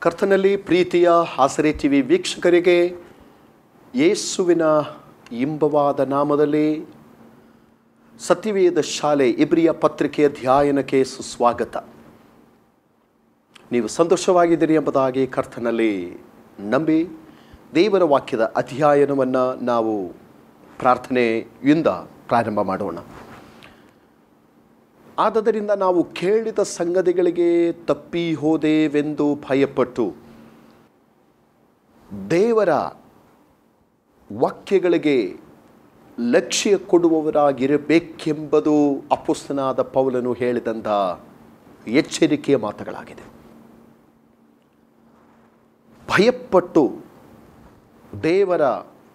ಕರ್ತನಲ್ಲಿ ಪ್ರೀತಿಯ ಆಸರೆ ಟಿವಿ ವೀಕ್ಷಕರಿಗೆ ಯೇಸುವಿನ ಇಂಬವಾದ ನಾಮದಲ್ಲಿ ಸತ್ಯವೇದ ಶಾಲೆ ಇಬ್ರಿಯ ಪತ್ರಿಕೆಯ ಧ್ಯಾನಕ್ಕೆ ಸುಸ್ವಾಗತ. ನೀವು ಸಂತೋಷವಾಗಿದ್ದೀರಿ ಎಂಬುದಾಗಿ ಕರ್ತನಲ್ಲಿ ನಂಬಿ ದೇವರ ವಾಕ್ಯದ ಅಧ್ಯಯನವನ್ನು ನಾವು ಪ್ರಾರ್ಥನೆಯಿಂದ ಪ್ರಾರಂಭ ಮಾಡೋಣ. ಆದ್ದರಿಂದ ನಾವು ಕೇಳಿದ ಸಂಗತಿಗಳಿಗೆ ತಪ್ಪಿ ಹೋದೆವೆಂದು ಭಯಪಟ್ಟು ದೇವರ ವಾಕ್ಯಗಳಿಗೆ ಲಕ್ಷ್ಯ ಕೊಡುವವರಾಗಿರಬೇಕೆಂಬುದು ಅಪೊಸ್ತಲನಾದ ಪೌಲನು ಹೇಳಿದಂಥ ಎಚ್ಚರಿಕೆಯ ಮಾತುಗಳಾಗಿದೆ. ಭಯಪಟ್ಟು ದೇವರ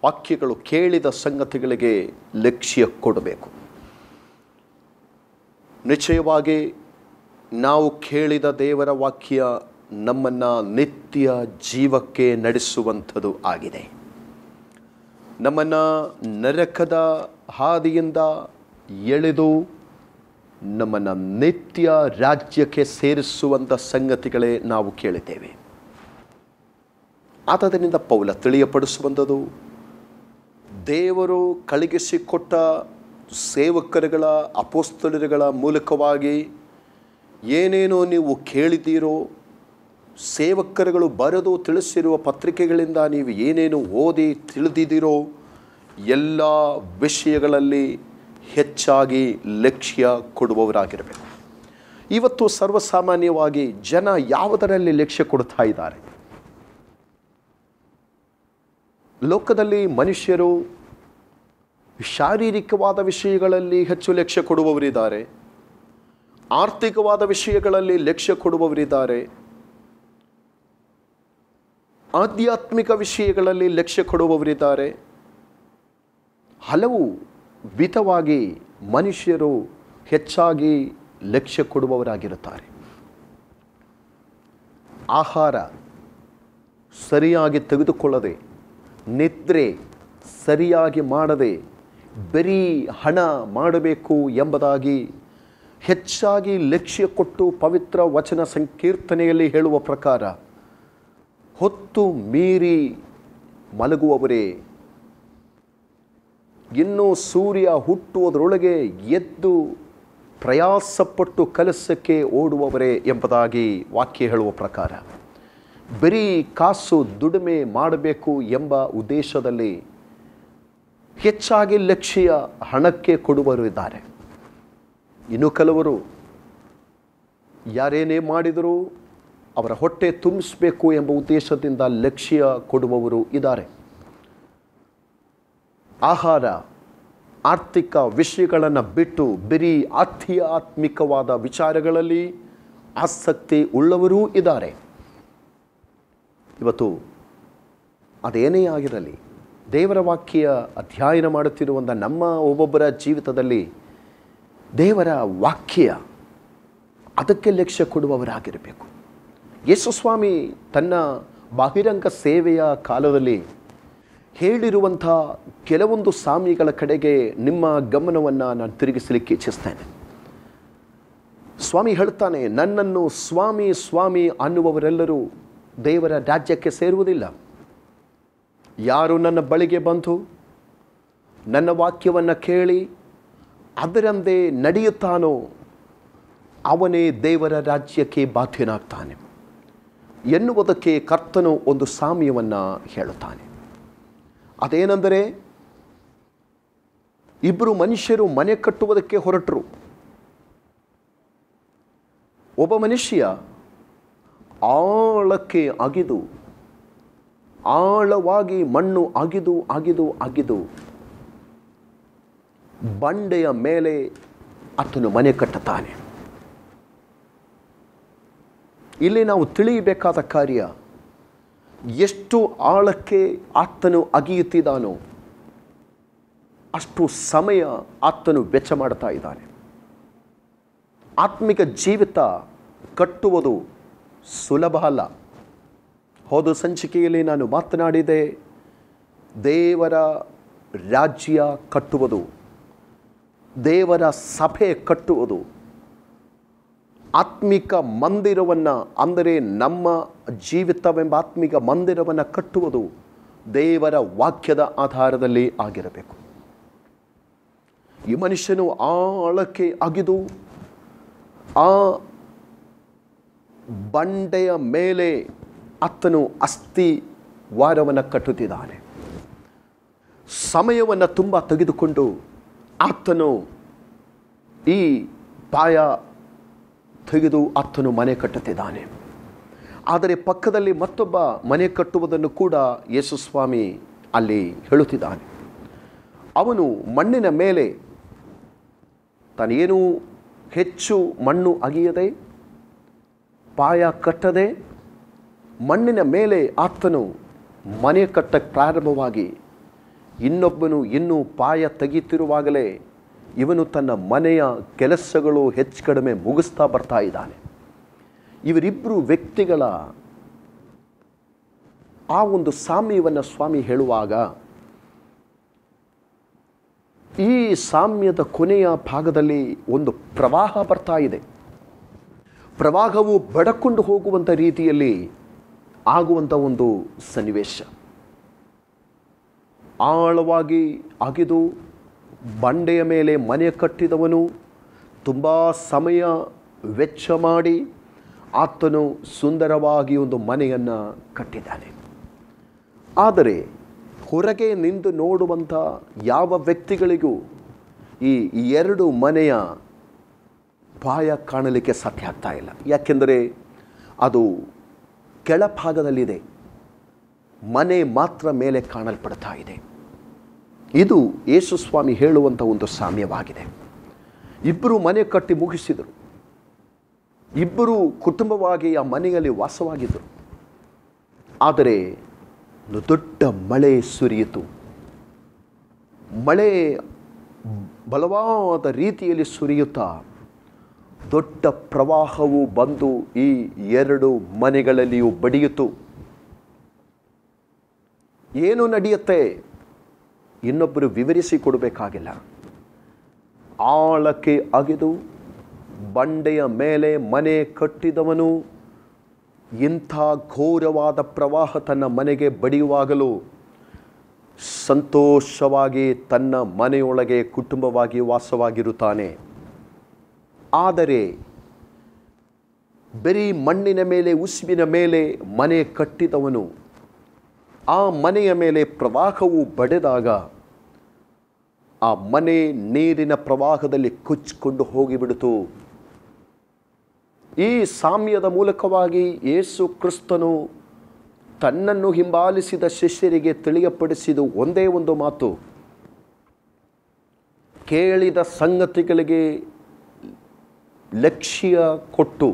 ವಾಕ್ಯಗಳು ಕೇಳಿದ ಸಂಗತಿಗಳಿಗೆ ಲಕ್ಷ್ಯ ಕೊಡಬೇಕು. ನಿಶ್ಚಯವಾಗಿ ನಾವು ಕೇಳಿದ ದೇವರ ವಾಕ್ಯ ನಮ್ಮನ್ನು ನಿತ್ಯ ಜೀವಕ್ಕೆ ನಡೆಸುವಂಥದ್ದು ಆಗಿದೆ. ನಮ್ಮನ್ನು ನರಕದ ಹಾದಿಯಿಂದ ಎಳೆದು ನಮ್ಮನ್ನು ನಿತ್ಯ ರಾಜ್ಯಕ್ಕೆ ಸೇರಿಸುವಂಥ ಸಂಗತಿಗಳೇ ನಾವು ಕೇಳಿದ್ದೇವೆ. ಆದ್ದರಿಂದ ಪೌಲ ತಿಳಿಯಪಡಿಸುವಂಥದ್ದು ದೇವರು ಕಳುಹಿಸಿಕೊಟ್ಟ ಸೇವಕರುಗಳ ಅಪೊಸ್ತಲರುಗಳ ಮೂಲಕವಾಗಿ ಏನೇನೋ ನೀವು ಕೇಳಿದ್ದೀರೋ, ಸೇವಕರುಗಳು ಬರೆದು ತಿಳಿಸಿರುವ ಪತ್ರಿಕೆಗಳಿಂದ ನೀವು ಏನೇನು ಓದಿ ತಿಳಿದಿದ್ದೀರೋ ಎಲ್ಲ ವಿಷಯಗಳಲ್ಲಿ ಹೆಚ್ಚಾಗಿ ಲಕ್ಷ್ಯ ಕೊಡುವವರಾಗಿರಬೇಕು. ಇವತ್ತು ಸರ್ವಸಾಮಾನ್ಯವಾಗಿ ಜನ ಯಾವುದರಲ್ಲಿ ಲಕ್ಷ್ಯ ಕೊಡ್ತಾ ಇದ್ದಾರೆ? ಲೋಕದಲ್ಲಿ ಮನುಷ್ಯರು ಶಾರೀರಿಕವಾದ ವಿಷಯಗಳಲ್ಲಿ ಹೆಚ್ಚು ಲಕ್ಷ್ಯ ಕೊಡುವವರಿದ್ದಾರೆ, ಆರ್ಥಿಕವಾದ ವಿಷಯಗಳಲ್ಲಿ ಲಕ್ಷ್ಯ ಕೊಡುವವರಿದ್ದಾರೆ, ಆಧ್ಯಾತ್ಮಿಕ ವಿಷಯಗಳಲ್ಲಿ ಲಕ್ಷ್ಯ ಕೊಡುವವರಿದ್ದಾರೆ. ಹಲವು ವಿಧವಾಗಿ ಮನುಷ್ಯರು ಹೆಚ್ಚಾಗಿ ಲಕ್ಷ್ಯ ಕೊಡುವವರಾಗಿರುತ್ತಾರೆ. ಆಹಾರ ಸರಿಯಾಗಿ ತೆಗೆದುಕೊಳ್ಳದೆ, ನಿದ್ರೆ ಸರಿಯಾಗಿ ಮಾಡದೆ, ಬರೀ ಹಣ ಮಾಡಬೇಕು ಎಂಬುದಾಗಿ ಹೆಚ್ಚಾಗಿ ಲಕ್ಷ್ಯ ಕೊಟ್ಟು ಪವಿತ್ರ ವಚನ ಸಂಕೀರ್ತನೆಯಲ್ಲಿ ಹೇಳುವ ಪ್ರಕಾರ ಹೊತ್ತು ಮೀರಿ ಮಲಗುವವರೇ, ಇನ್ನೂ ಸೂರ್ಯ ಹುಟ್ಟುವುದರೊಳಗೆ ಎದ್ದು ಪ್ರಯಾಸಪಟ್ಟು ಕೆಲಸಕ್ಕೆ ಓಡುವವರೇ ಎಂಬುದಾಗಿ ವಾಕ್ಯ ಹೇಳುವ ಪ್ರಕಾರ ಬರೀ ಕಾಸು ದುಡಿಮೆ ಮಾಡಬೇಕು ಎಂಬ ಉದ್ದೇಶದಲ್ಲಿ ಹೆಚ್ಚಾಗಿ ಲಕ್ಷ್ಯ ಹಣಕ್ಕೆ ಕೊಡುವವರು ಇದ್ದಾರೆ. ಇನ್ನು ಕೆಲವರು ಯಾರೇನೇ ಮಾಡಿದರೂ ಅವರ ಹೊಟ್ಟೆ ತುಂಬಿಸಬೇಕು ಎಂಬ ಉದ್ದೇಶದಿಂದ ಲಕ್ಷ್ಯ ಕೊಡುವವರು ಇದ್ದಾರೆ. ಆಹಾರ, ಆರ್ಥಿಕ ವಿಷಯಗಳನ್ನು ಬಿಟ್ಟು ಬರೀ ಆಧ್ಯಾತ್ಮಿಕವಾದ ವಿಚಾರಗಳಲ್ಲಿ ಆಸಕ್ತಿ ಉಳ್ಳವರೂ ಇದ್ದಾರೆ. ಇವತ್ತು ಅದೇನೇ ಆಗಿರಲಿ, ದೇವರ ವಾಕ್ಯ ಅಧ್ಯಯನ ಮಾಡುತ್ತಿರುವಂಥ ನಮ್ಮ ಒಬ್ಬೊಬ್ಬರ ಜೀವಿತದಲ್ಲಿ ದೇವರ ವಾಕ್ಯ ಅದಕ್ಕೆ ಲಕ್ಷ್ಯ ಕೊಡುವವರಾಗಿರಬೇಕು. ಯೇಸು ಸ್ವಾಮಿ ತನ್ನ ಬಹಿರಂಗ ಸೇವೆಯ ಕಾಲದಲ್ಲಿ ಹೇಳಿರುವಂಥ ಕೆಲವೊಂದು ಸಾಮ್ಯಗಳ ಕಡೆಗೆ ನಿಮ್ಮ ಗಮನವನ್ನು ನಾನು ತಿರುಗಿಸಲಿಕ್ಕೆ ಇಚ್ಛಿಸ್ತೇನೆ. ಸ್ವಾಮಿ ಹೇಳ್ತಾನೆ, ನನ್ನನ್ನು ಸ್ವಾಮಿ ಸ್ವಾಮಿ ಅನ್ನುವವರೆಲ್ಲರೂ ದೇವರ ರಾಜ್ಯಕ್ಕೆ ಸೇರುವುದಿಲ್ಲ. ಯಾರು ನನ್ನ ಬಳಿಗೆ ಬಂದು ನನ್ನ ವಾಕ್ಯವನ್ನು ಕೇಳಿ ಅದರಂತೆ ನಡೆಯುತ್ತಾನೋ ಅವನೇ ದೇವರ ರಾಜ್ಯಕ್ಕೆ ಬಾಧ್ಯನಾಗ್ತಾನೆ ಎನ್ನುವುದಕ್ಕೆ ಕರ್ತನು ಒಂದು ಸಾಮ್ಯವನ್ನು ಹೇಳುತ್ತಾನೆ. ಅದೇನೆಂದರೆ, ಇಬ್ಬರು ಮನುಷ್ಯರು ಮನೆ ಕಟ್ಟುವುದಕ್ಕೆ ಹೊರಟರು. ಒಬ್ಬ ಮನುಷ್ಯ ಆಳಕ್ಕೆ ಅಗಿದು ಆಳವಾಗಿ ಮಣ್ಣು ಅಗಿದು ಅಗಿದು ಅಗಿದು ಬಂಡೆಯ ಮೇಲೆ ಆತನು ಮನೆ ಕಟ್ಟುತ್ತಾನೆ. ಇಲ್ಲಿ ನಾವು ತಿಳಿಯಬೇಕಾದ ಕಾರ್ಯ, ಎಷ್ಟು ಆಳಕ್ಕೆ ಆತನು ಅಗಿಯುತ್ತಿದ್ದಾನೋ ಅಷ್ಟು ಸಮಯ ಆತನು ವೆಚ್ಚ ಮಾಡ್ತಾ ಇದ್ದಾನೆ. ಆತ್ಮಿಕ ಜೀವಿತ ಕಟ್ಟುವುದು ಸುಲಭ ಅಲ್ಲ. ಹೋದ ಸಂಚಿಕೆಯಲ್ಲಿ ನಾನು ಮಾತನಾಡಿದೆ, ದೇವರ ರಾಜ್ಯ ಕಟ್ಟುವುದು, ದೇವರ ಸಭೆ ಕಟ್ಟುವುದು ಆತ್ಮಿಕ ಮಂದಿರವನ್ನು, ಅಂದರೆ ನಮ್ಮ ಜೀವಿತವೆಂಬ ಆತ್ಮಿಕ ಮಂದಿರವನ್ನು ಕಟ್ಟುವುದು ದೇವರ ವಾಕ್ಯದ ಆಧಾರದಲ್ಲಿ ಆಗಿರಬೇಕು. ಈ ಮನುಷ್ಯನು ಆಳಕ್ಕೆ ಅಗಿದು ಆ ಬಂಡೆಯ ಮೇಲೆ ಆತನು ಅಸ್ಥಿವಾರವನ್ನು ಕಟ್ಟುತ್ತಿದ್ದಾನೆ. ಸಮಯವನ್ನು ತುಂಬ ತೆಗೆದುಕೊಂಡು ಆತನು ಈ ಪಾಯ ತೆಗೆದು ಆತನು ಮನೆ ಕಟ್ಟುತ್ತಿದ್ದಾನೆ. ಆದರೆ ಪಕ್ಕದಲ್ಲಿ ಮತ್ತೊಬ್ಬ ಮನೆ ಕಟ್ಟುವುದನ್ನು ಕೂಡ ಯೇಸುಸ್ವಾಮಿ ಅಲ್ಲಿ ಹೇಳುತ್ತಿದ್ದಾನೆ. ಅವನು ಮಣ್ಣಿನ ಮೇಲೆ ತಾನೇನು ಹೆಚ್ಚು ಮಣ್ಣು ಅಗಿಯದೆ, ಪಾಯ ಕಟ್ಟದೆ, ಮಣ್ಣಿನ ಮೇಲೆ ಆತನು ಮನೆ ಕಟ್ಟಕ್ಕೆ ಪ್ರಾರಂಭವಾಗಿ ಇನ್ನೊಬ್ಬನು ಇನ್ನೂ ಪಾಯ ತೆಗೆಯುತ್ತಿರುವಾಗಲೇ ಇವನು ತನ್ನ ಮನೆಯ ಕೆಲಸಗಳು ಹೆಚ್ಚು ಕಡಿಮೆ ಮುಗಿಸ್ತಾ ಬರ್ತಾ ಇದ್ದಾನೆ. ಇವರಿಬ್ಬರು ವ್ಯಕ್ತಿಗಳ ಆ ಒಂದು ಸಾಮ್ಯವನ್ನು ಸ್ವಾಮಿ ಹೇಳುವಾಗ, ಈ ಸಾಮ್ಯದ ಕೊನೆಯ ಭಾಗದಲ್ಲಿ ಒಂದು ಪ್ರವಾಹ ಬರ್ತಾ ಇದೆ. ಪ್ರವಾಹವು ಬಡಕೊಂಡು ಹೋಗುವಂಥ ರೀತಿಯಲ್ಲಿ ಆಗುವಂಥ ಒಂದು ಸನ್ನಿವೇಶ. ಆಳವಾಗಿ ಅಗೆದು ಬಂಡೆಯ ಮೇಲೆ ಮನೆ ಕಟ್ಟಿದವನು ತುಂಬ ಸಮಯ ವೆಚ್ಚ ಮಾಡಿ ಆತನು ಸುಂದರವಾಗಿ ಒಂದು ಮನೆಯನ್ನು ಕಟ್ಟಿದ್ದಾನೆ. ಆದರೆ ಹೊರಗೆ ನಿಂತು ನೋಡುವಂಥ ಯಾವ ವ್ಯಕ್ತಿಗಳಿಗೂ ಈ ಎರಡು ಮನೆಯ ಪಾಯ ಕಾಣಲಿಕ್ಕೆ ಸಾಧ್ಯ ಆಗ್ತಾ ಇಲ್ಲ. ಯಾಕೆಂದರೆ ಅದು ಕೆಳಭಾಗದಲ್ಲಿದೆ, ಮನೆ ಮಾತ್ರ ಮೇಲೆ ಕಾಣಲ್ಪಡ್ತಾ ಇದೆ. ಇದು ಯೇಸುಸ್ವಾಮಿ ಹೇಳುವಂಥ ಒಂದು ಸಾಮ್ಯವಾಗಿದೆ. ಇಬ್ಬರು ಮನೆ ಕಟ್ಟಿ ಮುಗಿಸಿದರು, ಇಬ್ಬರು ಕುಟುಂಬವಾಗಿ ಆ ಮನೆಯಲ್ಲಿ ವಾಸವಾಗಿದ್ದರು. ಆದರೆ ಒಂದು ದೊಡ್ಡ ಮಳೆ ಸುರಿಯಿತು. ಮಳೆ ಬಲವಾದ ರೀತಿಯಲ್ಲಿ ಸುರಿಯುತ್ತಾ ದೊಡ್ಡ ಪ್ರವಾಹವು ಬಂದು ಈ ಎರಡು ಮನೆಗಳಲ್ಲಿಯೂ ಬಡಿಯಿತು. ಏನು ನಡೆಯುತ್ತೆ ಇನ್ನೊಬ್ಬರು ವಿವರಿಸಿ ಕೊಡಬೇಕಾಗಿಲ್ಲ. ಆಳಕ್ಕೆ ಅಗೆದು ಬಂಡೆಯ ಮೇಲೆ ಮನೆ ಕಟ್ಟಿದವನು ಇಂಥ ಘೋರವಾದ ಪ್ರವಾಹ ತನ್ನ ಮನೆಗೆ ಬಡಿಯುವಾಗಲೂ ಸಂತೋಷವಾಗಿ ತನ್ನ ಮನೆಯೊಳಗೆ ಕುಟುಂಬವಾಗಿ ವಾಸವಾಗಿರುತ್ತಾನೆ. ಆದರೆ ಬರೀ ಮಣ್ಣಿನ ಮೇಲೆ, ಉಸುಬಿನ ಮೇಲೆ ಮನೆ ಕಟ್ಟಿದವನು ಆ ಮನೆಯ ಮೇಲೆ ಪ್ರವಾಹವು ಬಡಿದಾಗ ಆ ಮನೆ ನೀರಿನ ಪ್ರವಾಹದಲ್ಲಿ ಕೊಚ್ಚಿಕೊಂಡು ಹೋಗಿಬಿಡಿತು. ಈ ಸಾಮ್ಯದ ಮೂಲಕವಾಗಿ ಯೇಸು ಕ್ರಿಸ್ತನು ತನ್ನನ್ನು ಹಿಂಬಾಲಿಸಿದ ಶಿಷ್ಯರಿಗೆ ತಿಳಿಯಪಡಿಸಿದ ಒಂದೇ ಒಂದು ಮಾತು, ಕೇಳಿದ ಸಂಗತಿಗಳಿಗೆ ಲಕ್ಷ್ಯ ಕೊಟ್ಟು,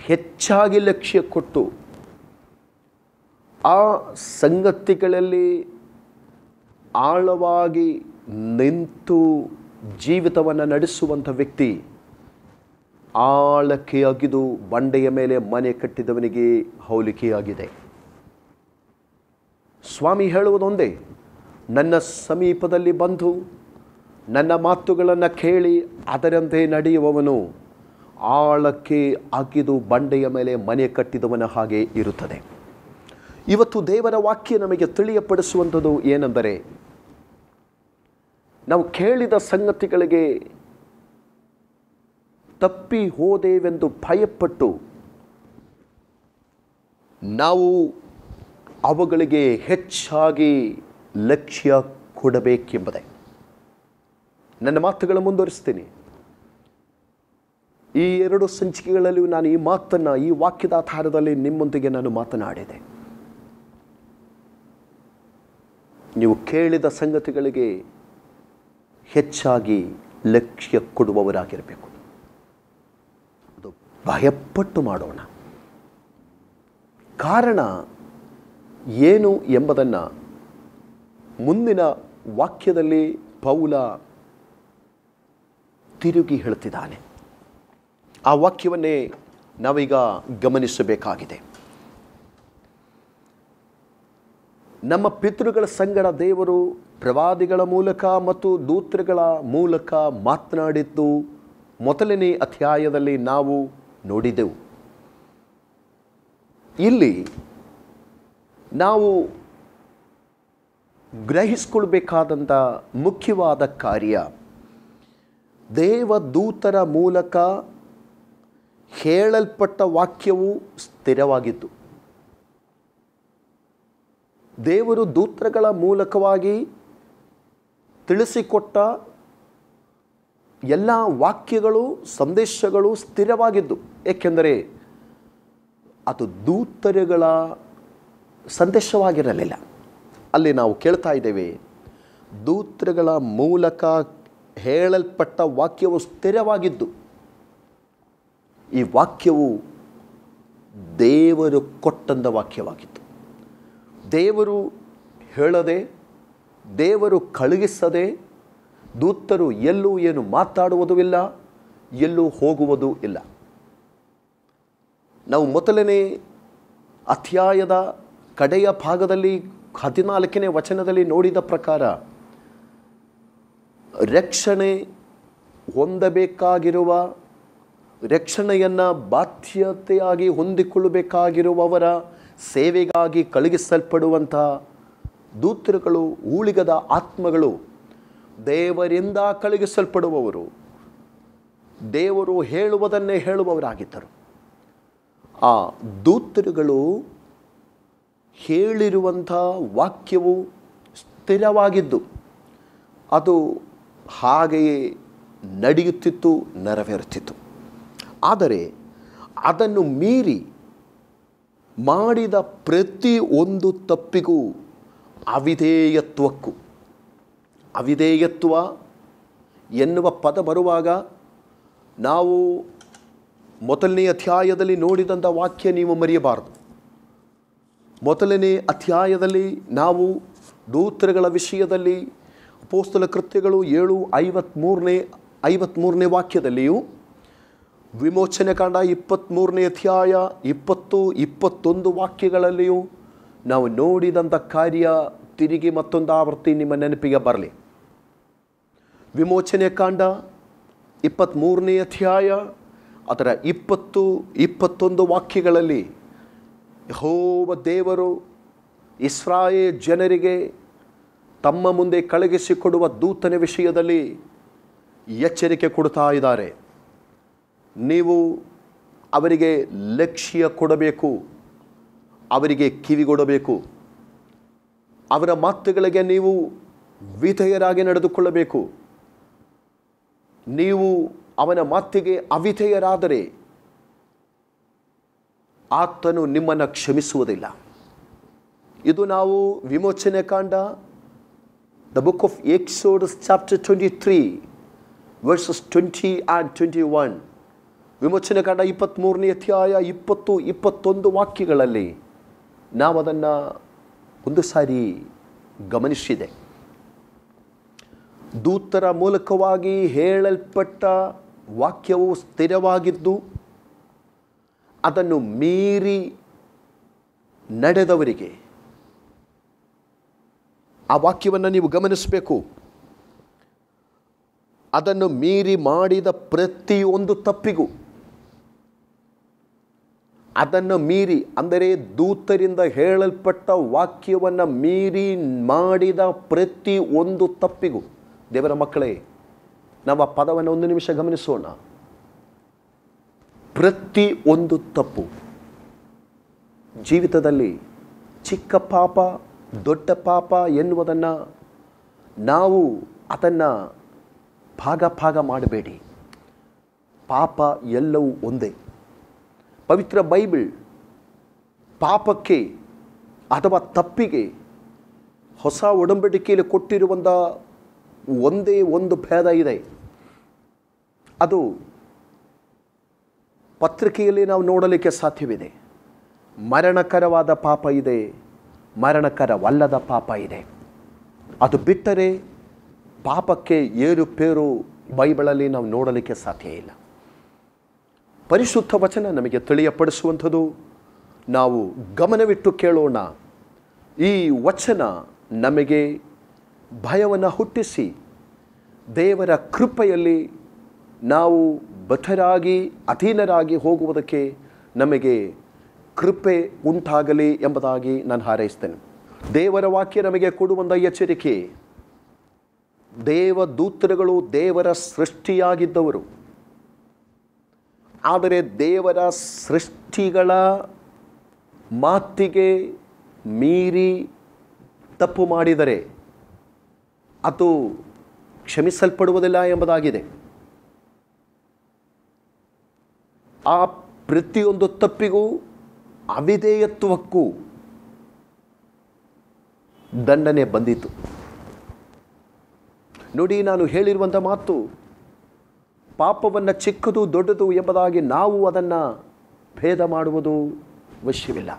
ಹೆಚ್ಚಾಗಿ ಲಕ್ಷ್ಯ ಕೊಟ್ಟು ಆ ಸಂಗತಿಗಳಲ್ಲಿ ಆಳವಾಗಿ ನಿಂತು ಜೀವಿತವನ್ನು ನಡೆಸುವಂಥ ವ್ಯಕ್ತಿ ಆಳಕ್ಕೆ ಅಗಿದು ಬಂಡೆಯ ಮೇಲೆ ಮನೆ ಕಟ್ಟಿದವನಿಗೆ ಹೋಲಿಕೆಯಾಗಿದೆ. ಸ್ವಾಮಿ ಹೇಳುವುದೊಂದೇ, ನನ್ನ ಸಮೀಪದಲ್ಲಿ ಬಂದು ನನ್ನ ಮಾತುಗಳನ್ನು ಕೇಳಿ ಅದರಂತೆ ನಡೆಯುವವನು ಆಳಕ್ಕೆ ಅಗಿದು ಬಂಡೆಯ ಮೇಲೆ ಮನೆ ಕಟ್ಟಿದವನ ಹಾಗೆ ಇರುತ್ತದೆ. ಇವತ್ತು ದೇವರ ವಾಕ್ಯ ನಮಗೆ ತಿಳಿಯಪಡಿಸುವಂಥದ್ದು ಏನೆಂದರೆ, ನಾವು ಕೇಳಿದ ಸಂಗತಿಗಳಿಗೆ ತಪ್ಪಿ ಹೋದೇವೆಂದು ಭಯಪಟ್ಟು ನಾವು ಅವುಗಳಿಗೆ ಹೆಚ್ಚಾಗಿ ಲಕ್ಷ್ಯ ಕೊಡಬೇಕೆಂಬುದೇ. ನನ್ನ ಮಾತುಗಳನ್ನು ಮುಂದುವರಿಸ್ತೀನಿ. ಈ ಎರಡು ಸಂಚಿಕೆಗಳಲ್ಲಿಯೂ ನಾನು ಈ ಮಾತನ್ನು, ಈ ವಾಕ್ಯದ ಆಧಾರದಲ್ಲಿ ನಿಮ್ಮೊಂದಿಗೆ ನಾನು ಮಾತನಾಡಿದೆ. ನೀವು ಕೇಳಿದ ಸಂಗತಿಗಳಿಗೆ ಹೆಚ್ಚಾಗಿ ಲಕ್ಷ್ಯ ಕೊಡುವವರಾಗಿರಬೇಕು. ಅದು ಭಯಪಟ್ಟು ಮಾಡೋಣ. ಕಾರಣ ಏನು ಎಂಬುದನ್ನು ಮುಂದಿನ ವಾಕ್ಯದಲ್ಲಿ ಪೌಲ ತಿರುಗಿ ಹೇಳುತ್ತಿದ್ದಾನೆ. ಆ ವಾಕ್ಯವನ್ನೇ ನಾವೀಗ ಗಮನಿಸಬೇಕಾಗಿದೆ. ನಮ್ಮ ಪಿತೃಗಳ ಸಂಗಡ ದೇವರು ಪ್ರವಾದಿಗಳ ಮೂಲಕ ಮತ್ತು ದೂತರುಗಳ ಮೂಲಕ ಮಾತನಾಡಿದ್ದು ಮೊದಲನೇ ಅಧ್ಯಾಯದಲ್ಲಿ ನಾವು ನೋಡಿದೆವು. ಇಲ್ಲಿ ನಾವು ಗ್ರಹಿಸಿಕೊಳ್ಬೇಕಾದಂಥ ಮುಖ್ಯವಾದ ಕಾರ್ಯ, ದೇವದೂತರ ಮೂಲಕ ಹೇಳಲ್ಪಟ್ಟ ವಾಕ್ಯವು ಸ್ಥಿರವಾಗಿತ್ತು. ದೇವರು ದೂತಗಳ ಮೂಲಕವಾಗಿ ತಿಳಿಸಿಕೊಟ್ಟ ಎಲ್ಲ ವಾಕ್ಯಗಳು, ಸಂದೇಶಗಳು ಸ್ಥಿರವಾಗಿದ್ದು. ಏಕೆಂದರೆ ಅದು ದೂತರುಗಳ ಸಂದೇಶವಾಗಿರಲಿಲ್ಲ. ಅಲ್ಲಿ ನಾವು ಕೇಳ್ತಾ ಇದ್ದೇವೆ, ದೂತರುಗಳ ಮೂಲಕ ಹೇಳಲ್ಪಟ್ಟ ವಾಕ್ಯವು ಸ್ಥಿರವಾಗಿದ್ದು. ಈ ವಾಕ್ಯವು ದೇವರು ಕೊಟ್ಟಂಥ ವಾಕ್ಯವಾಗಿತ್ತು. ದೇವರು ಹೇಳದೆ, ದೇವರು ಕಳುಹಿಸದೆ, ದೂತರು ಎಲ್ಲೂ ಏನು ಮಾತಾಡುವುದೂ ಇಲ್ಲ, ಎಲ್ಲೂ ಹೋಗುವುದೂ ಇಲ್ಲ. ನಾವು ಮೊದಲನೇ ಅಧ್ಯಾಯದ ಕಡೆಯ ಭಾಗದಲ್ಲಿ 14ನೇ ವಚನದಲ್ಲಿ ನೋಡಿದ ಪ್ರಕಾರ, ರಕ್ಷಣೆ ಹೊಂದಬೇಕಾಗಿರುವ, ರಕ್ಷಣೆಯನ್ನು ಬಾಧ್ಯತೆಯಾಗಿ ಹೊಂದಿಕೊಳ್ಳಬೇಕಾಗಿರುವವರ ಸೇವೆಗಾಗಿ ಕಳುಹಿಸಲ್ಪಡುವಂಥ ದೂತರುಗಳು, ಊಳಿಗದ ಆತ್ಮಗಳು, ದೇವರಿಂದ ಕಳುಹಿಸಲ್ಪಡುವವರು, ದೇವರು ಹೇಳುವುದನ್ನೇ ಹೇಳುವವರಾಗಿದ್ದರು. ಆ ದೂತರುಗಳು ಹೇಳಿರುವಂಥ ವಾಕ್ಯವು ಸ್ಥಿರವಾಗಿದ್ದು ಅದು ಹಾಗೆಯೇ ನಡೆಯುತ್ತಿತ್ತು, ನೆರವೇರುತ್ತಿತ್ತು. ಆದರೆ ಅದನ್ನು ಮೀರಿ ಮಾಡಿದ ಪ್ರತಿಯೊಂದು ತಪ್ಪಿಗೂ, ಅವಿಧೇಯತ್ವಕ್ಕೂ, ಅವಿಧೇಯತ್ವ ಎನ್ನುವ ಪದ ಬರುವಾಗ ನಾವು ಮೊದಲನೇ ಅಧ್ಯಾಯದಲ್ಲಿ ನೋಡಿದಂಥ ವಾಕ್ಯ ನೀವು ಮರೆಯಬಾರದು. ಮೊದಲನೇ ಅಧ್ಯಾಯದಲ್ಲಿ ನಾವು ದೂತರುಗಳ ವಿಷಯದಲ್ಲಿ ಅಪೊಸ್ತಲ ಕೃತ್ಯಗಳು 7:53 ವಾಕ್ಯದಲ್ಲಿಯೂ, ವಿಮೋಚನೆ ಕಾಂಡ 23ನೇ ಅಧ್ಯಾಯ 20-21 ವಾಕ್ಯಗಳಲ್ಲಿಯೂ ನಾವು ನೋಡಿದಂಥ ಕಾರ್ಯ ತಿರುಗಿ ಮತ್ತೊಂದು ಆವರ್ತಿ ನಿಮ್ಮ ನೆನಪಿಗೆ ಬರಲಿ. ವಿಮೋಚನೆ ಕಾಂಡ 23ನೇ ಅಧ್ಯಾಯ ಅದರ 20-21 ವಾಕ್ಯಗಳಲ್ಲಿ ಯೆಹೋವ ದೇವರು ಇಸ್ರಾಯೇಲ್ ಜನರಿಗೆ ತಮ್ಮ ಮುಂದೆ ಕಳುಹಿಸಿಕೊಡುವ ದೂತನ ವಿಷಯದಲ್ಲಿ ಎಚ್ಚರಿಕೆ ಕೊಡ್ತಾ ಇದ್ದಾರೆ. ನೀವು ಅವರಿಗೆ ಲಕ್ಷ್ಯ ಕೊಡಬೇಕು, ಅವರಿಗೆ ಕಿವಿಗೊಡಬೇಕು, ಅವರ ಮಾತುಗಳಿಗೆ ನೀವು ವಿಧೇಯರಾಗಿ ನಡೆದುಕೊಳ್ಳಬೇಕು. ನೀವು ಅವನ ಮಾತಿಗೆ ಅವಿಧೇಯರಾದರೆ ಆತನು ನಿಮ್ಮನ್ನು ಕ್ಷಮಿಸುವುದಿಲ್ಲ. ಇದು ನಾವು ವಿಮೋಚನೆ ಕಾಂಡ the book of Exodus chapter 23 verses 20 and 21, ವಿಮೋಚನೆ ಕಾಂಡ 23ನೇ ಅಧ್ಯಾಯ 20-21 ವಾಕ್ಯಗಳಲ್ಲಿ ನಾವು ಅದನ್ನು ಒಂದು ಸಾರಿ ಗಮನಿಸಿದೆ. ದೂತರ ಮೂಲಕವಾಗಿ ಹೇಳಲ್ಪಟ್ಟ ವಾಕ್ಯವು ಸ್ಥಿರವಾಗಿದ್ದು ಅದನ್ನು ಮೀರಿ ನಡೆದವರಿಗೆ, ಆ ವಾಕ್ಯವನ್ನು ನೀವು ಗಮನಿಸಬೇಕು, ಅದನ್ನು ಮೀರಿ ಮಾಡಿದ ಪ್ರತಿಯೊಂದು ತಪ್ಪಿಗೂ, ಅದನ್ನು ಮೀರಿ ಅಂದರೆ ದೂತರಿಂದ ಹೇಳಲ್ಪಟ್ಟ ವಾಕ್ಯವನ್ನು ಮೀರಿ ಮಾಡಿದ ಪ್ರತಿಯೊಂದು ತಪ್ಪಿಗೂ, ದೇವರ ಮಕ್ಕಳೇ, ನಾವು ಆ ಪದವನ್ನು ಒಂದು ನಿಮಿಷ ಗಮನಿಸೋಣ. ಪ್ರತಿಯೊಂದು ತಪ್ಪು ಜೀವಿತದಲ್ಲಿ ಚಿಕ್ಕ ಪಾಪ, ದೊಡ್ಡ ಪಾಪ ಎನ್ನುವುದನ್ನು ನಾವು ಅದನ್ನು ಭಾಗ ಮಾಡಬೇಡಿ. ಪಾಪ ಎಲ್ಲವೂ ಒಂದೇ. ಪವಿತ್ರ ಬೈಬಲ್ ಪಾಪಕ್ಕೆ ಅಥವಾ ತಪ್ಪಿಗೆ ಹೊಸ ಒಡಂಬಡಿಕೆಯಲ್ಲಿ ಕೊಟ್ಟಿರುವಂಥ ಒಂದೇ ಒಂದು ಭೇದ ಇದೆ. ಅದು ಪತ್ರಿಕೆಯಲ್ಲಿ ನಾವು ನೋಡಲಿಕ್ಕೆ ಸಾಧ್ಯವಿದೆ. ಮರಣಕರವಾದ ಪಾಪ ಇದೆ, ಮರಣಕರವಲ್ಲದ ಪಾಪ ಇದೆ. ಅದು ಬಿಟ್ಟರೆ ಪಾಪಕ್ಕೆ ಏರುಪೇರು ಬೈಬಲಲ್ಲಿ ನಾವು ನೋಡಲಿಕ್ಕೆ ಸಾಧ್ಯ ಇಲ್ಲ. ಪರಿಶುದ್ಧ ವಚನ ನಮಗೆ ತಿಳಿಯಪಡಿಸುವಂಥದ್ದು. ನಾವು ಗಮನವಿಟ್ಟು ಕೇಳೋಣ. ಈ ವಚನ ನಮಗೆ ಭಯವನ್ನು ಹುಟ್ಟಿಸಿ ದೇವರ ಕೃಪೆಯಲ್ಲಿ ನಾವು ಬದ್ಧರಾಗಿ ಅಧೀನರಾಗಿ ಹೋಗುವುದಕ್ಕೆ ನಮಗೆ ಕೃಪೆ ಉಂಟಾಗಲಿ ಎಂಬುದಾಗಿ ನಾನು ಹಾರೈಸ್ತೇನೆ. ದೇವರ ವಾಕ್ಯ ನಮಗೆ ಕೊಡುವಂಥ ಎಚ್ಚರಿಕೆ, ದೇವದೂತರುಗಳು ದೇವರ ಸೃಷ್ಟಿಯಾಗಿದ್ದವರು, ಆದರೆ ದೇವರ ಸೃಷ್ಟಿಗಳ ಮಾತಿಗೆ ಮೀರಿ ತಪ್ಪು ಮಾಡಿದರೆ ಅದು ಕ್ಷಮಿಸಲ್ಪಡುವುದಿಲ್ಲ ಎಂಬುದಾಗಿದೆ. ಆ ಪ್ರತಿಯೊಂದು ತಪ್ಪಿಗೂ, ಅವಿಧೇಯತ್ವಕ್ಕೂ ದಂಡನೆ ಬಂದಿತು. ನೋಡಿ, ನಾನು ಹೇಳಿರುವಂಥ ಮಾತು ಪಾಪವನ್ನು ಚಿಕ್ಕದು ದೊಡ್ಡದು ಎಂಬುದಾಗಿ ನಾವು ಅದನ್ನು ಭೇದ ಮಾಡುವುದು ಅವಶ್ಯವಿಲ್ಲ.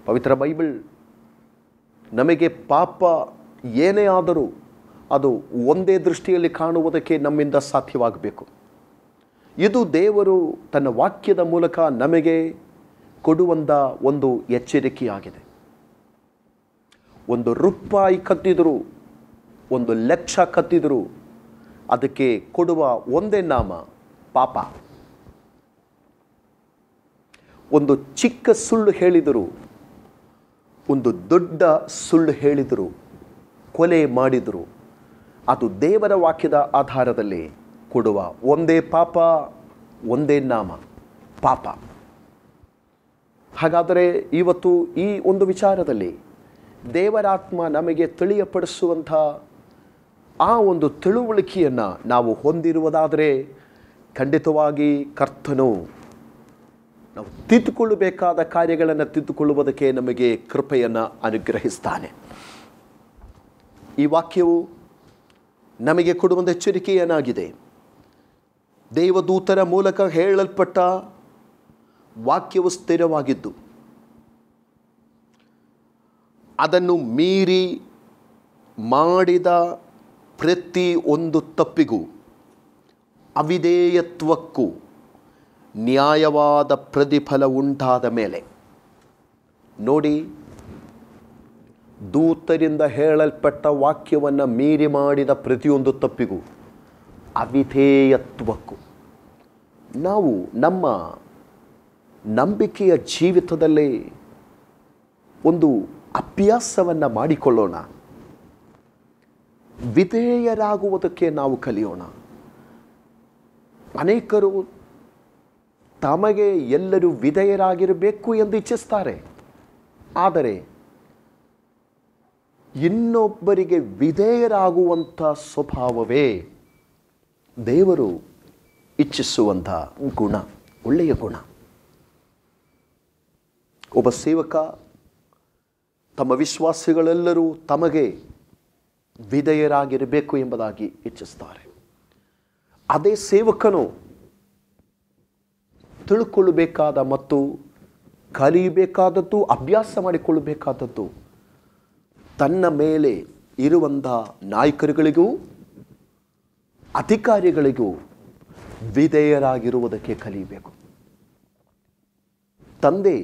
ಪವಿತ್ರ ಬೈಬಲ್ ನಮಗೆ ಪಾಪ ಏನೇ ಆದರೂ ಅದು ಒಂದೇ ದೃಷ್ಟಿಯಲ್ಲಿ ಕಾಣುವುದಕ್ಕೆ ನಮ್ಮಿಂದ ಸಾಧ್ಯವಾಗಬೇಕು. ಇದು ದೇವರು ತನ್ನ ವಾಕ್ಯದ ಮೂಲಕ ನಮಗೆ ಕೊಡುವಂಥ ಒಂದು ಎಚ್ಚರಿಕೆಯಾಗಿದೆ. 1 ರೂಪಾಯಿ ಕದ್ದಿದ್ರು, 1 ಲಕ್ಷ ಕದ್ದಿದ್ರು, ಅದಕ್ಕೆ ಕೊಡುವ ಒಂದೇ ನಾಮ ಪಾಪ. ಒಂದು ಚಿಕ್ಕ ಸುಳ್ಳು ಹೇಳಿದರು, ಒಂದು ದೊಡ್ಡ ಸುಳ್ಳು ಹೇಳಿದರು, ಕೊಲೆ ಮಾಡಿದರು, ಅದು ದೇವರ ವಾಕ್ಯದ ಆಧಾರದಲ್ಲಿ ಕೊಡುವ ಒಂದೇ ಪಾಪ, ಒಂದೇ ನಾಮ ಪಾಪ. ಹಾಗಾದರೆ ಇವತ್ತು ಈ ಒಂದು ವಿಚಾರದಲ್ಲಿ ದೇವರಾತ್ಮ ನಮಗೆ ತಿಳಿಯಪಡಿಸುವಂಥ ಆ ಒಂದು ತಿಳುವಳಿಕೆಯನ್ನು ನಾವು ಹೊಂದಿರುವುದಾದರೆ ಖಂಡಿತವಾಗಿ ಕರ್ತನು ನಾವು ತಿದ್ದುಕೊಳ್ಳಬೇಕಾದ ಕಾರ್ಯಗಳನ್ನು ತಿದ್ದುಕೊಳ್ಳುವುದಕ್ಕೆ ನಮಗೆ ಕೃಪೆಯನ್ನು ಅನುಗ್ರಹಿಸ್ತಾನೆ. ಈ ವಾಕ್ಯವು ನಮಗೆ ಕೊಡುವಂಥ ಎಚ್ಚರಿಕೆ ಏನಾಗಿದೆ? ದೇವದೂತರ ಮೂಲಕ ಹೇಳಲ್ಪಟ್ಟ ವಾಕ್ಯವು ಸ್ಥಿರವಾಗಿದ್ದು ಅದನ್ನು ಮೀರಿ ಮಾಡಿದ ಪ್ರತಿ ಒಂದು ತಪ್ಪಿಗೂ, ಅವಿಧೇಯತ್ವಕ್ಕೂ ನ್ಯಾಯವಾದ ಪ್ರತಿಫಲ ಉಂಟಾದ ಮೇಲೆ, ನೋಡಿ, ದೂತರಿಂದ ಹೇಳಲ್ಪಟ್ಟ ವಾಕ್ಯವನ್ನು ಮೀರಿ ಮಾಡಿದ ಪ್ರತಿಯೊಂದು ತಪ್ಪಿಗೂ, ಅವಿಧೇಯತ್ವಕ್ಕೂ ನಾವು ನಮ್ಮ ನಂಬಿಕೆಯ ಜೀವಿತದಲ್ಲಿ ಒಂದು ಅಭ್ಯಾಸವನ್ನು ಮಾಡಿಕೊಳ್ಳೋಣ. ವಿಧೇಯರಾಗುವುದಕ್ಕೆ ನಾವು ಕಲಿಯೋಣ. ಅನೇಕರು ತಮಗೆ ಎಲ್ಲರೂ ವಿಧೇಯರಾಗಿರಬೇಕು ಎಂದು ಇಚ್ಛಿಸ್ತಾರೆ, ಆದರೆ ಇನ್ನೊಬ್ಬರಿಗೆ ವಿಧೇಯರಾಗುವಂಥ ಸ್ವಭಾವವೇ ದೇವರು ಇಚ್ಛಿಸುವಂಥ ಗುಣ, ಒಳ್ಳೆಯ ಗುಣ. ಒಬ್ಬ ಸೇವಕ ತಮ್ಮ ವಿಶ್ವಾಸಿಗಳೆಲ್ಲರೂ ತಮಗೆ ವಿಧೇಯರಾಗಿರಬೇಕು ಎಂಬುದಾಗಿ ಇಚ್ಛಿಸ್ತಾರೆ. ಅದೇ ಸೇವಕನು ತಿಳ್ಕೊಳ್ಳಬೇಕಾದ ಮತ್ತು ಕಲಿಯಬೇಕಾದದ್ದು, ಅಭ್ಯಾಸ ಮಾಡಿಕೊಳ್ಳಬೇಕಾದದ್ದು ತನ್ನ ಮೇಲೆ ಇರುವಂಥ ನಾಯಕರುಗಳಿಗೂ ಅಧಿಕಾರಿಗಳಿಗೂ ವಿಧೇಯರಾಗಿರುವುದಕ್ಕೆ ಕಲಿಯಬೇಕು. ತಂದೆ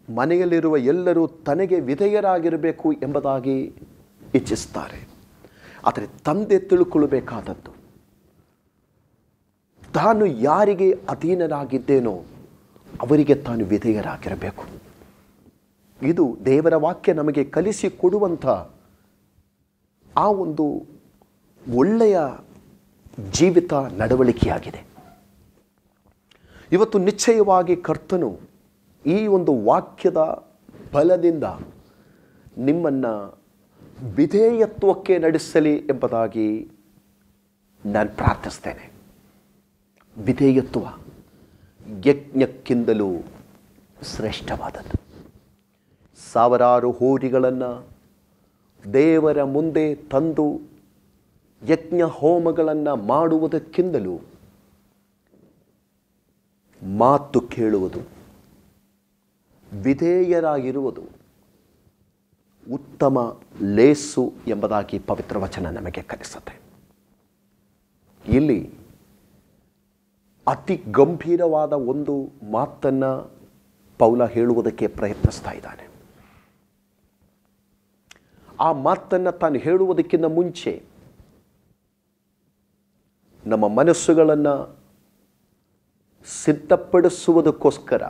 ಮನೆಯಲ್ಲಿರುವ ಎಲ್ಲರೂ ತನಗೆ ವಿಧೇಯರಾಗಿರಬೇಕು ಎಂಬುದಾಗಿ ಇಚ್ಛಿಸ್ತಾರೆ. ಆದರೆ ತಂದೆ ತಿಳ್ಕೊಳ್ಳಬೇಕಾದದ್ದು, ತಾನು ಯಾರಿಗೆ ಅಧೀನರಾಗಿದ್ದೇನೋ ಅವರಿಗೆ ತಾನು ವಿಧೇಯರಾಗಿರಬೇಕು. ಇದು ದೇವರ ವಾಕ್ಯ ನಮಗೆ ಕಲಿಸಿಕೊಡುವಂಥ ಆ ಒಂದು ಒಳ್ಳೆಯ ಜೀವಿತ ನಡವಳಿಕೆಯಾಗಿದೆ. ಇವತ್ತು ನಿಶ್ಚಯವಾಗಿ ಕರ್ತನು ಈ ಒಂದು ವಾಕ್ಯದ ಬಲದಿಂದ ನಿಮ್ಮನ್ನು ವಿಧೇಯತ್ವಕ್ಕೆ ನಡೆಸಲಿ ಎಂಬುದಾಗಿ ನಾನು ಪ್ರಾರ್ಥಿಸ್ತೇನೆ. ವಿಧೇಯತ್ವ ಯಜ್ಞಕ್ಕಿಂತಲೂ ಶ್ರೇಷ್ಠವಾದದ್ದು. ಸಾವಿರಾರು ಹೋರಿಗಳನ್ನು ದೇವರ ಮುಂದೆ ತಂದು ಯಜ್ಞ ಹೋಮಗಳನ್ನು ಮಾಡುವುದಕ್ಕಿಂತಲೂ ಮಾತು ಕೇಳುವುದು, ವಿಧೇಯರಾಗಿರುವುದು ಉತ್ತಮ ಲೇಸು ಎಂಬುದಾಗಿ ಪವಿತ್ರ ವಚನ ನಮಗೆ ಕಲಿಸುತ್ತೆ. ಇಲ್ಲಿ ಅತಿ ಗಂಭೀರವಾದ ಒಂದು ಮಾತನ್ನು ಪೌಲ ಹೇಳುವುದಕ್ಕೆ ಪ್ರಯತ್ನಿಸ್ತಾ ಇದ್ದಾನೆ. ಆ ಮಾತನ್ನು ತಾನು ಹೇಳುವುದಕ್ಕಿಂತ ಮುಂಚೆ ನಮ್ಮ ಮನಸ್ಸುಗಳನ್ನು ಸಿದ್ಧಪಡಿಸುವುದಕ್ಕೋಸ್ಕರ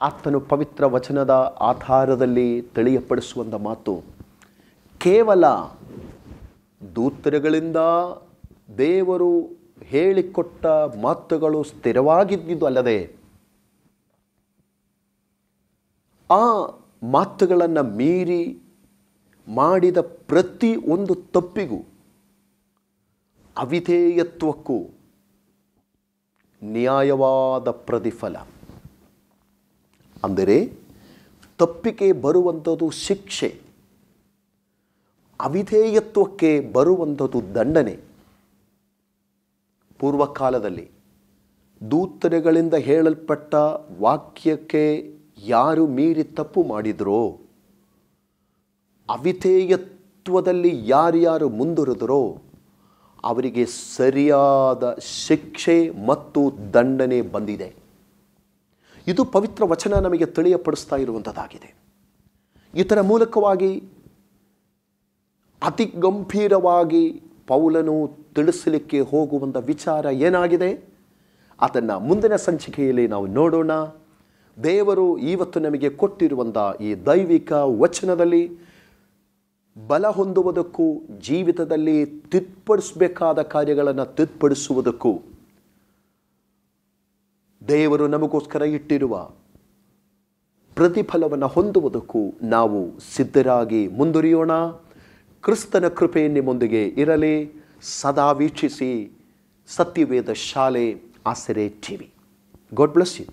ಆತನು ಪವಿತ್ರ ವಚನದ ಆಧಾರದಲ್ಲಿ ತಿಳಿಯಪಡಿಸುವಂಥ ಮಾತು ಕೇವಲ ದೂತರುಗಳಿಂದ ದೇವರು ಹೇಳಿಕೊಟ್ಟ ಮಾತುಗಳು ಸ್ಥಿರವಾಗಿದ್ದುದು ಅಲ್ಲದೆ ಆ ಮಾತುಗಳನ್ನು ಮೀರಿ ಮಾಡಿದ ಪ್ರತಿ ಒಂದು ತಪ್ಪಿಗೂ ಅವಿಧೇಯತ್ವಕ್ಕೂ ನ್ಯಾಯವಾದ ಪ್ರತಿಫಲ. ಅಂದರೆ ತಪ್ಪಿಗೆ ಬರುವಂಥದ್ದು ಶಿಕ್ಷೆ, ಅವಿಧೇಯತ್ವಕ್ಕೆ ಬರುವಂಥದ್ದು ದಂಡನೆ. ಪೂರ್ವಕಾಲದಲ್ಲಿ ದೂತರುಗಳಿಂದ ಹೇಳಲ್ಪಟ್ಟ ವಾಕ್ಯಕ್ಕೆ ಯಾರು ಮೀರಿ ತಪ್ಪು ಮಾಡಿದರೋ, ಅವಿಧೇಯತ್ವದಲ್ಲಿ ಯಾರ್ಯಾರು ಮುಂದುವರೆದರೋ ಅವರಿಗೆ ಸರಿಯಾದ ಶಿಕ್ಷೆ ಮತ್ತು ದಂಡನೆ ಬಂದಿದೆ. ಇದು ಪವಿತ್ರ ವಚನ ನಮಗೆ ತಿಳಿಯಪಡಿಸ್ತಾ ಇರುವಂಥದ್ದಾಗಿದೆ. ಇದರ ಮೂಲಕವಾಗಿ ಅತಿ ಗಂಭೀರವಾಗಿ ಪೌಲನು ತಿಳಿಸಲಿಕ್ಕೆ ಹೋಗುವಂಥ ವಿಚಾರ ಏನಾಗಿದೆ ಅದನ್ನು ಮುಂದಿನ ಸಂಚಿಕೆಯಲ್ಲಿ ನಾವು ನೋಡೋಣ. ದೇವರು ಇವತ್ತು ನಮಗೆ ಕೊಟ್ಟಿರುವಂಥ ಈ ದೈವಿಕ ವಚನದಲ್ಲಿ ಬಲ ಹೊಂದುವುದಕ್ಕೂ ಜೀವಿತದಲ್ಲಿ ತಿದ್ದುಪಡಿಸಬೇಕಾದ ಕಾರ್ಯಗಳನ್ನು ತಿದ್ದುಪಡಿಸುವುದಕ್ಕೂ ದೇವರು ನಮಗೋಸ್ಕರ ಇಟ್ಟಿರುವ ಪ್ರತಿಫಲವನ್ನು ಹೊಂದುವುದಕ್ಕೂ ನಾವು ಸಿದ್ಧರಾಗಿ ಮುಂದುವರಿಯೋಣ. ಕ್ರಿಸ್ತನ ಕೃಪೆ ನಿಮ್ಮೊಂದಿಗೆ ಇರಲಿ. ಸದಾ ವೀಕ್ಷಿಸಿ ಸತ್ಯವೇದ ಶಾಲೆ ಆಸರೆ ಟಿವಿ. God bless you.